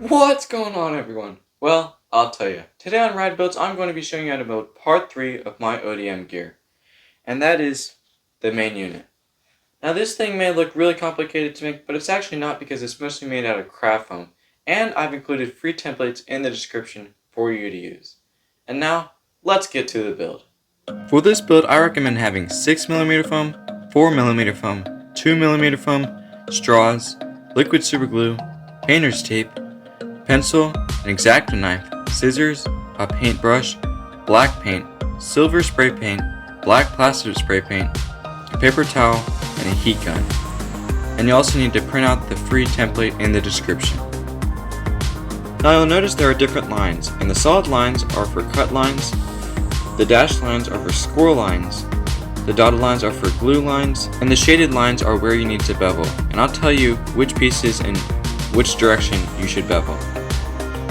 What's going on, everyone? Well, I'll tell you. Today on RAD Builds, I'm going to be showing you how to build part 3 of my ODM gear. And that is the main unit. Now this thing may look really complicated to make, but it's actually not because it's mostly made out of craft foam. And I've included free templates in the description for you to use. And now, let's get to the build. For this build, I recommend having 6mm foam, 4mm foam, 2mm foam, straws, liquid super glue, painter's tape, pencil, an X-acto knife, scissors, a paintbrush, black paint, silver spray paint, black plasti-dip spray paint, a paper towel, and a heat gun. And you also need to print out the free template in the description. Now you'll notice there are different lines, and the solid lines are for cut lines, the dashed lines are for score lines, the dotted lines are for glue lines, and the shaded lines are where you need to bevel. And I'll tell you which pieces and which direction you should bevel.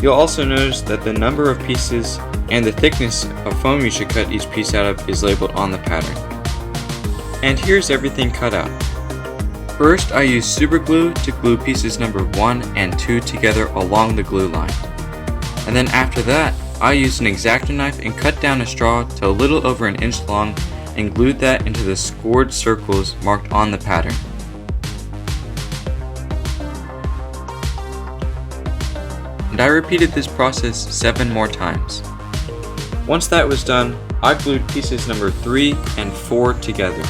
You'll also notice that the number of pieces and the thickness of foam you should cut each piece out of is labeled on the pattern. And here's everything cut out. First, I use super glue to glue pieces number 1 and 2 together along the glue line. And then after that, I used an X-acto knife and cut down a straw to a little over 1 inch long and glued that into the scored circles marked on the pattern. And I repeated this process 7 more times. Once that was done, I glued pieces number 3 and 4 together.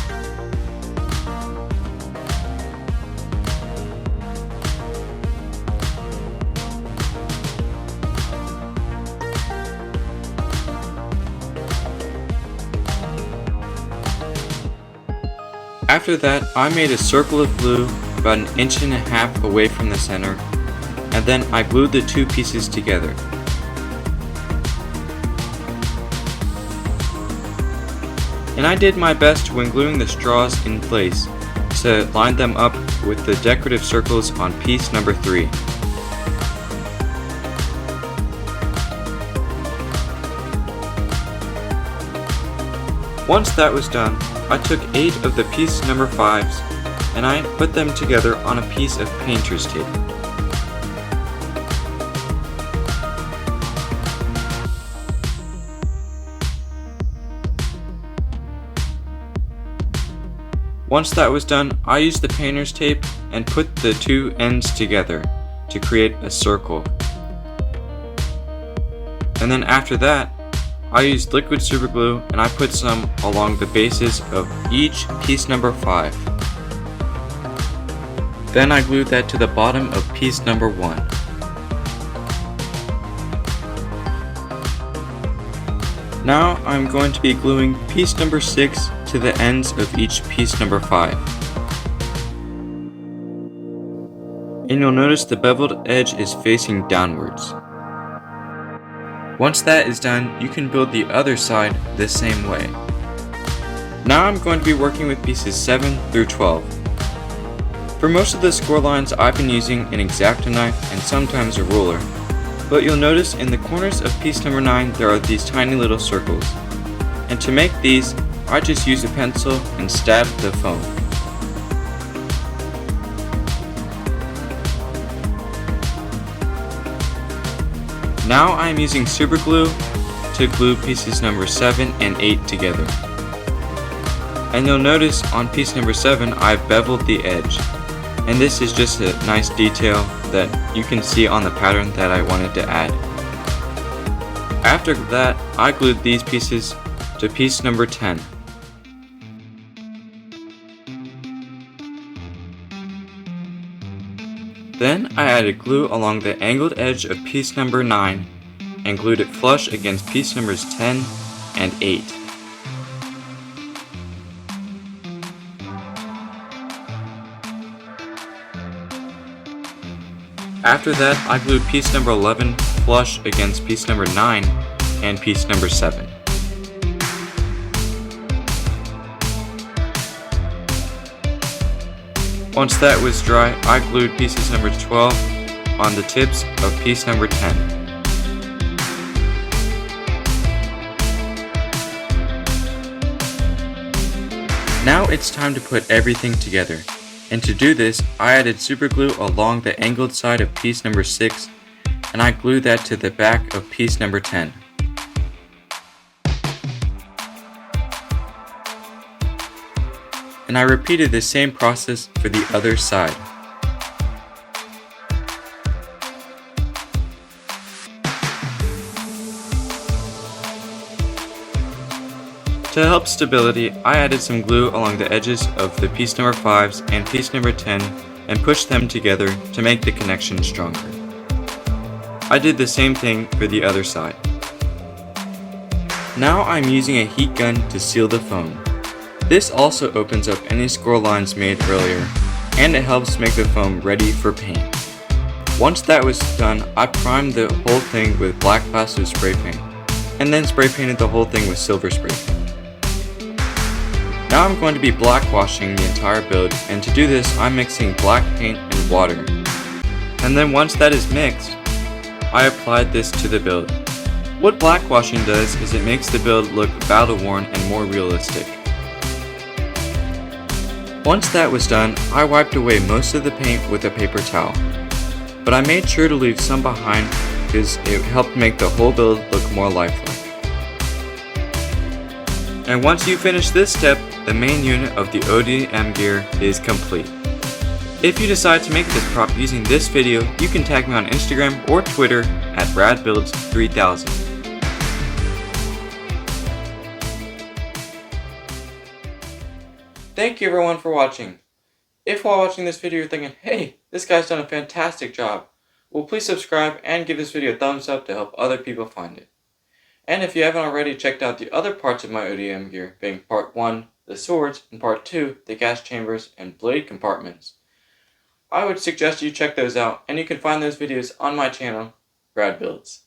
After that, I made a circle of glue about 1.5 inches away from the center, and then I glued the 2 pieces together. And I did my best when gluing the straws in place to line them up with the decorative circles on piece number 3. Once that was done, I took 8 of the piece number 5s and I put them together on a piece of painter's tape. Once that was done, I used the painter's tape and put the 2 ends together to create a circle. And then after that, I used liquid super glue and I put some along the bases of each piece number 5. Then I glued that to the bottom of piece number 1. Now I'm going to be gluing piece number 6 to the ends of each piece number 5. And you'll notice the beveled edge is facing downwards. Once that is done, you can build the other side the same way. Now I'm going to be working with pieces 7 through 12. For most of the score lines, I've been using an X-acto knife and sometimes a ruler. But you'll notice in the corners of piece number 9 there are these tiny little circles. And to make these, I just use a pencil and stab the foam. Now I am using super glue to glue pieces number 7 and 8 together. And you'll notice on piece number 7 I've beveled the edge. And this is just a nice detail that you can see on the pattern that I wanted to add. After that, I glued these pieces to piece number 10. Then I added glue along the angled edge of piece number 9 and glued it flush against piece numbers 10 and 8. After that, I glued piece number 11 flush against piece number 9 and piece number 7. Once that was dry, I glued pieces number 12 on the tips of piece number 10. Now it's time to put everything together. And to do this, I added super glue along the angled side of piece number 6 and I glue that to the back of piece number 10. And I repeated the same process for the other side. To help stability, I added some glue along the edges of the piece number 5s and piece number 10 and pushed them together to make the connection stronger. I did the same thing for the other side. Now I'm using a heat gun to seal the foam. This also opens up any score lines made earlier, and it helps make the foam ready for paint. Once that was done, I primed the whole thing with black plastic spray paint, and then spray painted the whole thing with silver spray paint. Now I'm going to be black washing the entire build, and to do this I'm mixing black paint and water. And then once that is mixed, I applied this to the build. What black washing does is it makes the build look battle worn and more realistic. Once that was done, I wiped away most of the paint with a paper towel, but I made sure to leave some behind because it helped make the whole build look more lifelike. And once you finish this step, the main unit of the ODM gear is complete. If you decide to make this prop using this video, you can tag me on Instagram or Twitter at radbuilds3000. Thank you everyone for watching. If while watching this video you're thinking, hey, this guy's done a fantastic job, well please subscribe and give this video a thumbs up to help other people find it. And if you haven't already checked out the other parts of my ODM gear, being part 1, the swords, and part 2, the gas chambers and blade compartments, I would suggest you check those out, and you can find those videos on my channel, RAD Builds.